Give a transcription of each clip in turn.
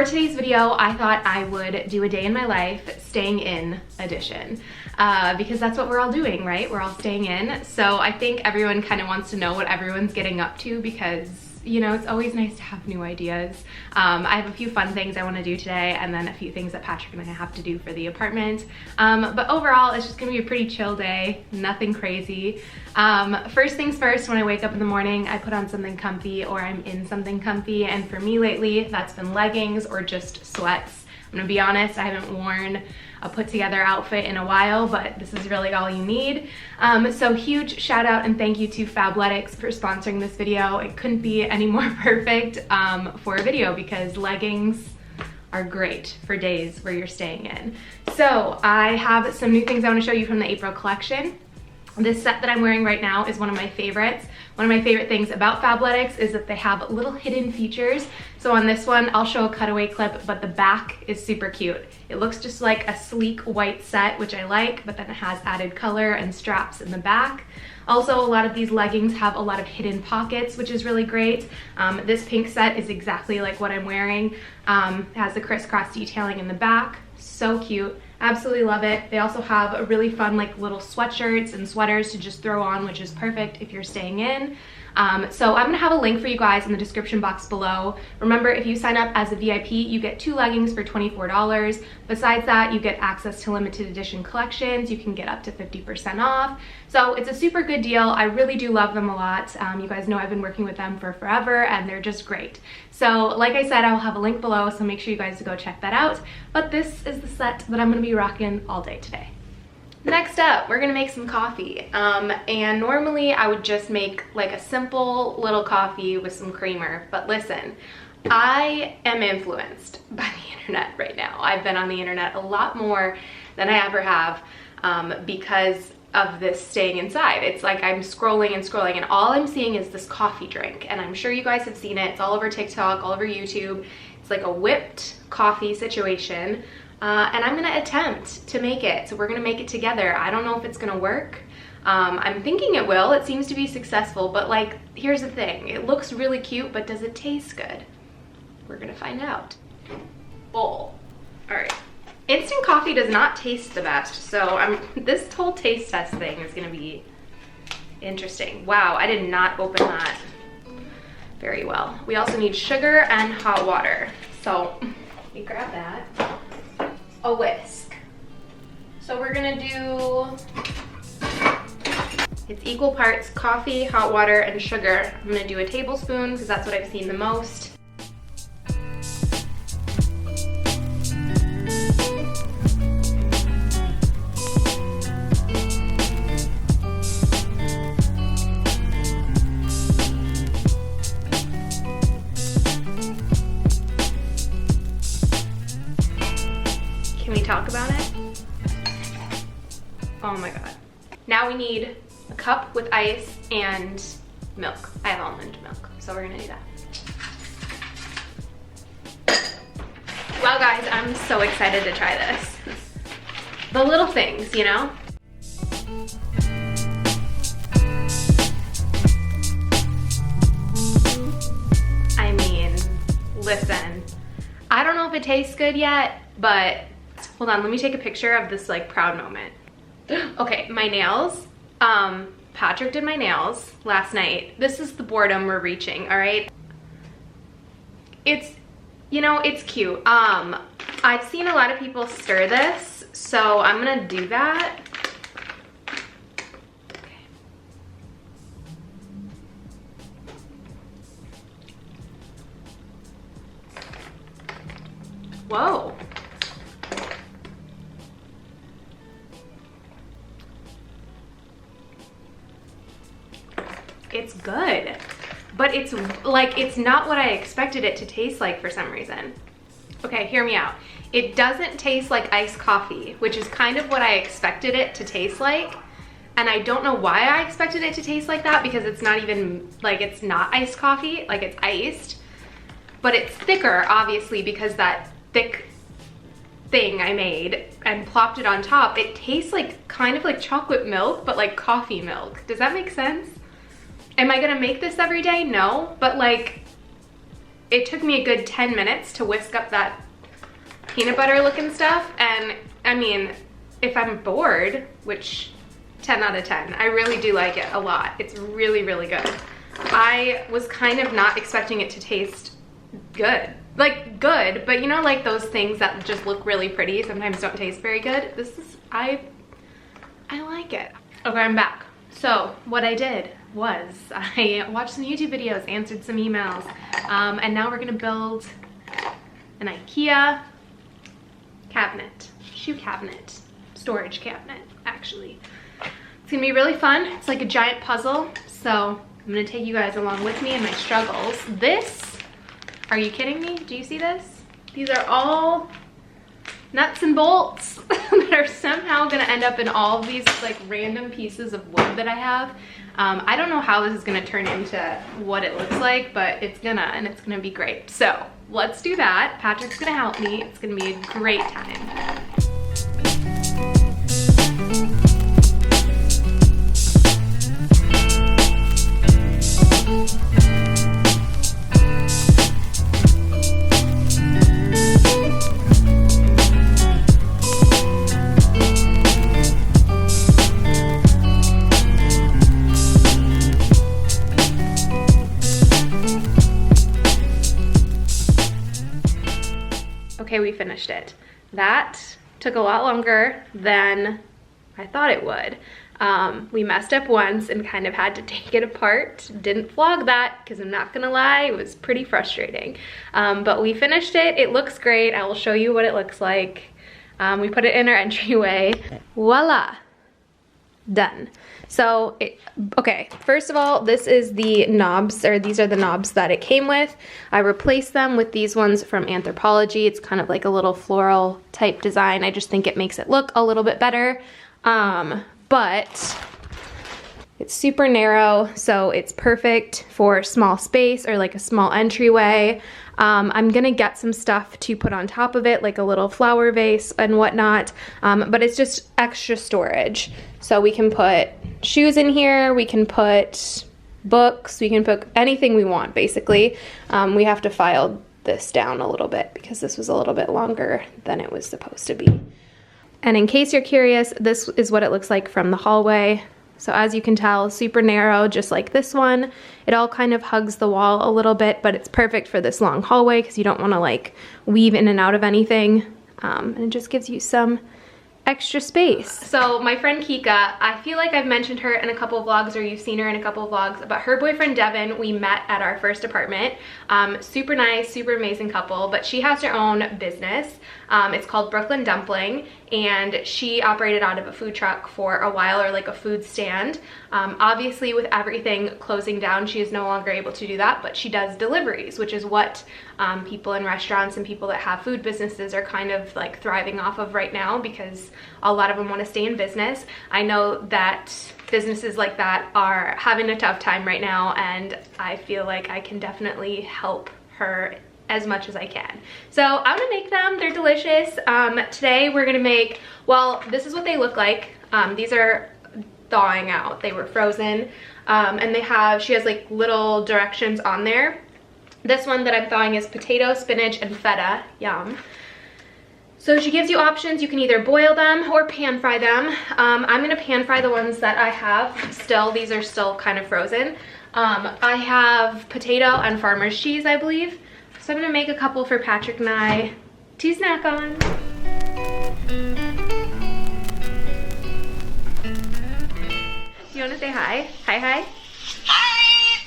today's video, I thought I would do a day in my life, staying in edition, because that's what we're all doing, right? We're all staying in. So I think everyone kind of wants to know what everyone's getting up to because, you know, it's always nice to have new ideas. I have a few fun things I want to do today and then a few things that Patrick and I have to do for the apartment. But overall, it's just gonna be a pretty chill day, nothing crazy. First things first, when I wake up in the morning, I put on something comfy or I'm in something comfy. And for me lately, that's been leggings or just sweats. I'm gonna be honest, I haven't worn a put together outfit in a while, but this is really all you need. So huge shout out and thank you to Fabletics for sponsoring this video. It couldn't be any more perfect for a video because leggings are great for days where you're staying in. So I have some new things I want to show you from the April collection. This set that I'm wearing right now is one of my favorites. One of my favorite things about Fabletics is that they have little hidden features. So on this one, I'll show a cutaway clip, but the back is super cute. It looks just like a sleek white set, which I like, but then it has added color and straps in the back. Also, a lot of these leggings have a lot of hidden pockets, which is really great. This pink set is exactly like what I'm wearing. It has the crisscross detailing in the back. So cute. Absolutely love it. They also have a really fun like little sweatshirts and sweaters to just throw on, which is perfect if you're staying in. So I'm gonna have a link for you guys in the description box below. Remember, if you sign up as a VIP, you get 2 leggings for $24. Besides that, you get access to limited edition collections. You can get up to 50% off. So it's a super good deal. I really do love them a lot. You guys know I've been working with them for forever and they're just great. So like I said, I'll have a link below, so make sure you guys go check that out. But this is the set that I'm gonna be rocking all day today. Next up, we're gonna make some coffee. And normally I would just make like a simple little coffee with some creamer, but listen, I am influenced by the internet right now. I've been on the internet a lot more than I ever have because of this staying inside. It's like I'm scrolling and scrolling and all I'm seeing is this coffee drink, and I'm sure you guys have seen it. It's all over TikTok, all over YouTube. It's like a whipped coffee situation. And I'm gonna attempt to make it. So we're gonna make it together. I don't know if it's gonna work. I'm thinking it will. It seems to be successful, but like, here's the thing. It looks really cute, but does it taste good? We're gonna find out. Bowl. All right. Instant coffee does not taste the best, so this whole taste test thing is gonna be interesting. Wow, I did not open that very well. We also need sugar and hot water. So let me grab that. A whisk. So we're gonna do, it's equal parts coffee, hot water, and sugar. I'm gonna do a tablespoon because that's what I've seen the most. Can we talk about it? Oh my god. Now we need a cup with ice and milk. I have almond milk, so we're gonna do that. Wow guys, I'm so excited to try this. The little things, you know? I mean, listen, I don't know if it tastes good yet, but hold on, let me take a picture of this like proud moment. Okay, my nails. Patrick did my nails last night. This is the boredom we're reaching, all right? It's, you know, it's cute. I've seen a lot of people stir this, so I'm gonna do that. Okay. Whoa. It's good, but it's like, it's not what I expected it to taste like for some reason. Okay, hear me out. It doesn't taste like iced coffee, which is kind of what I expected it to taste like. And I don't know why I expected it to taste like that because it's not even, like, it's not iced coffee, like it's iced, but it's thicker obviously because that thick thing I made and plopped it on top. It tastes like kind of like chocolate milk, but like coffee milk. Does that make sense? Am I gonna make this every day? No, but like, it took me a good 10 minutes to whisk up that peanut butter looking stuff. And I mean, if I'm bored, which 10 out of 10, I really do like it a lot. It's really, really good. I was kind of not expecting it to taste good. Like good, but you know, like those things that just look really pretty sometimes don't taste very good. This is, I like it. Okay, I'm back. So what I did was I watched some YouTube videos, answered some emails, and now we're gonna build an IKEA cabinet, shoe cabinet, storage cabinet, actually. It's gonna be really fun. It's like a giant puzzle, so I'm gonna take you guys along with me in my struggles. This, are you kidding me? Do you see this? These are all nuts and bolts that are somehow gonna end up in all of these like random pieces of wood that I have. I don't know how this is gonna turn into what it looks like, but it's gonna, and it's gonna be great. So let's do that. Patrick's gonna help me. It's gonna be a great time. Okay, we finished it. That took a lot longer than I thought it would. We messed up once and kind of had to take it apart. Didn't vlog that because I'm not gonna lie, it was pretty frustrating. But we finished it. It looks great. I will show you what it looks like. We put it in our entryway. Voila, done. So, okay, first of all, this is the knobs, or these are the knobs that it came with. I replaced them with these ones from Anthropologie. It's kind of like a little floral type design. I just think it makes it look a little bit better. But it's super narrow, so it's perfect for small space or like a small entryway. I'm gonna get some stuff to put on top of it, like a little flower vase and whatnot, but it's just extra storage. So we can put shoes in here, we can put books, we can put anything we want, basically. We have to file this down a little bit because this was a little bit longer than it was supposed to be. And in case you're curious, this is what it looks like from the hallway. So as you can tell, super narrow, just like this one. It all kind of hugs the wall a little bit, but it's perfect for this long hallway because you don't want to like weave in and out of anything. And it just gives you some extra space. So my friend Kika, I feel like I've mentioned her in a couple of vlogs, or you've seen her in a couple of vlogs, but her boyfriend Devin, we met at our first apartment. Super nice, super amazing couple, but she has her own business. It's called Brooklyn Dumpling, and she operated out of a food truck for a while, or like a food stand. Obviously with everything closing down, she is no longer able to do that, but she does deliveries, which is what people in restaurants and people that have food businesses are kind of like thriving off of right now, because a lot of them want to stay in business. I know that businesses like that are having a tough time right now, and I feel like I can definitely help her as much as I can. So I'm gonna make them. They're delicious. Today we're gonna make, well, this is what they look like. These are thawing out. They were frozen, and she has like little directions on there. This one that I'm thawing is potato, spinach, and feta. Yum. So she gives you options. You can either boil them or pan fry them. I'm gonna pan fry the ones that I have still. These are still kind of frozen. I have potato and farmer's cheese, I believe. So I'm gonna make a couple for Patrick and I to snack on. You wanna say hi? Hi, hi. Hi!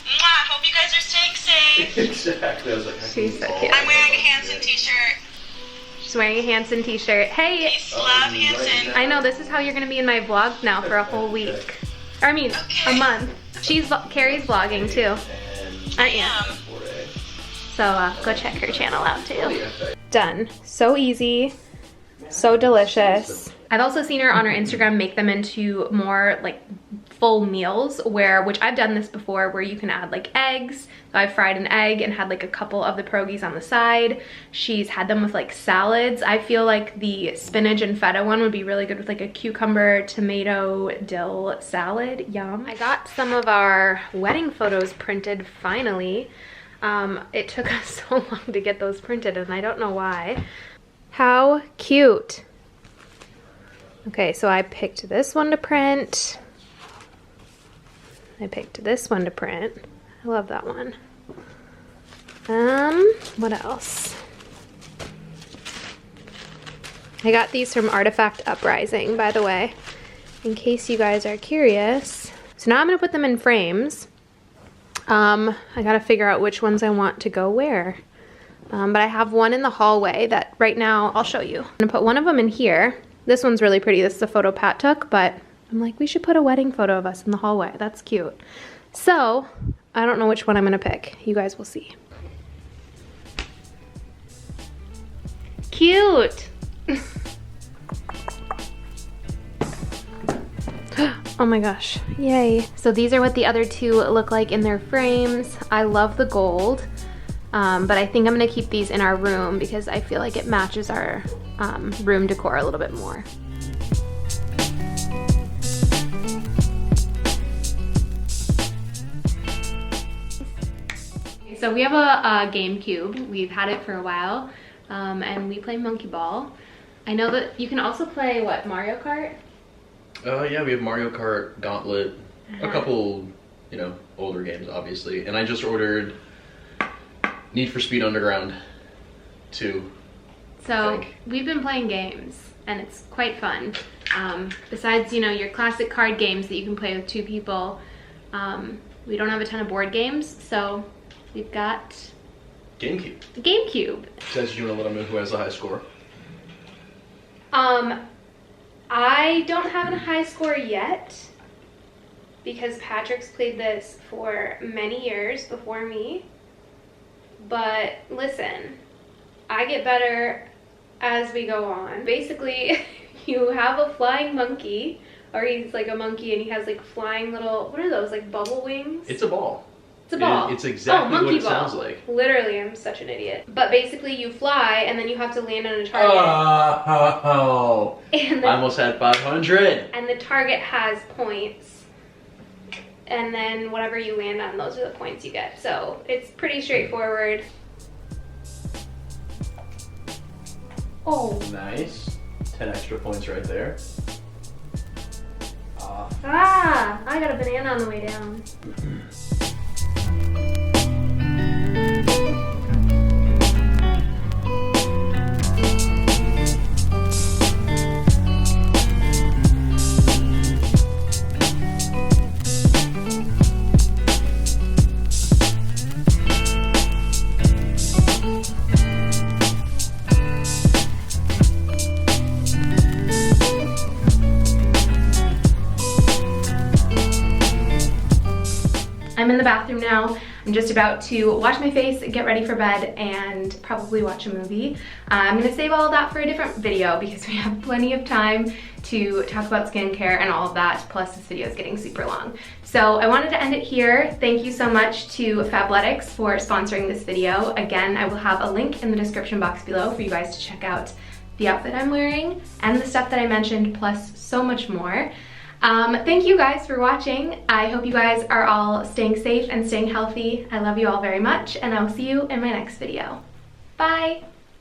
Mwah, hope you guys are staying safe. Exactly. I was like, She's so cute. I'm wearing a Hanson t-shirt. She's wearing a Hanson t-shirt. Hey! Peace, love, Hanson. I know, this is how you're gonna be in my vlogs now for a whole week. Or I mean, a month. Carrie's vlogging too. Aren't you? So go check her channel out too. Done. So easy, so delicious. I've also seen her on her Instagram make them into more like full meals, which I've done this before, where you can add like eggs. So I fried an egg and had like a couple of the pierogies on the side. She's had them with like salads. I feel like the spinach and feta one would be really good with like a cucumber, tomato, dill salad. Yum. I got some of our wedding photos printed finally. It took us so long to get those printed and I don't know why. How cute. Okay, so I picked this one to print. I picked this one to print. I love that one. What else? I got these from Artifact Uprising, by the way, in case you guys are curious. So now I'm gonna put them in frames. I gotta figure out which ones I want to go where. But I have one in the hallway that right now, I'll show you. I'm gonna put one of them in here. This one's really pretty. This is a photo Pat took, but I'm like, we should put a wedding photo of us in the hallway. That's cute. So, I don't know which one I'm gonna pick. You guys will see. Cute! Oh my gosh, yay. So these are what the other two look like in their frames. I love the gold, but I think I'm gonna keep these in our room because I feel like it matches our room decor a little bit more. So we have a GameCube. We've had it for a while, and we play Monkey Ball. I know that you can also play, what, Mario Kart? Yeah, we have Mario Kart, Gauntlet, a couple, you know, older games, obviously. And I just ordered Need for Speed Underground 2. So we've been playing games, and it's quite fun. Besides, you know, your classic card games that you can play with 2 people, we don't have a ton of board games, so we've got GameCube. the GameCube. Says you want to let them know who has the high score. I don't have a high score yet because Patrick's played this for many years before me. But listen, I get better as we go on. Basically, you have a flying monkey, or he's like a monkey and he has like flying little, what are those, like bubble wings? It's a ball. It's a ball. It's exactly what it sounds like. Literally, I'm such an idiot. But basically, you fly and then you have to land on a target. Oh! And I almost had 500. And the target has points. And then whatever you land on, those are the points you get. So it's pretty straightforward. Oh. Nice. 10 extra points right there. Ah! I got a banana on the way down. I'm in the bathroom now. I'm just about to wash my face, get ready for bed, and probably watch a movie. I'm gonna save all of that for a different video because we have plenty of time to talk about skincare and all of that, plus this video is getting super long. So I wanted to end it here. Thank you so much to Fabletics for sponsoring this video. Again, I will have a link in the description box below for you guys to check out the outfit I'm wearing and the stuff that I mentioned, plus so much more. Thank you guys for watching. I hope you guys are all staying safe and staying healthy. I love you all very much, and I will see you in my next video. Bye!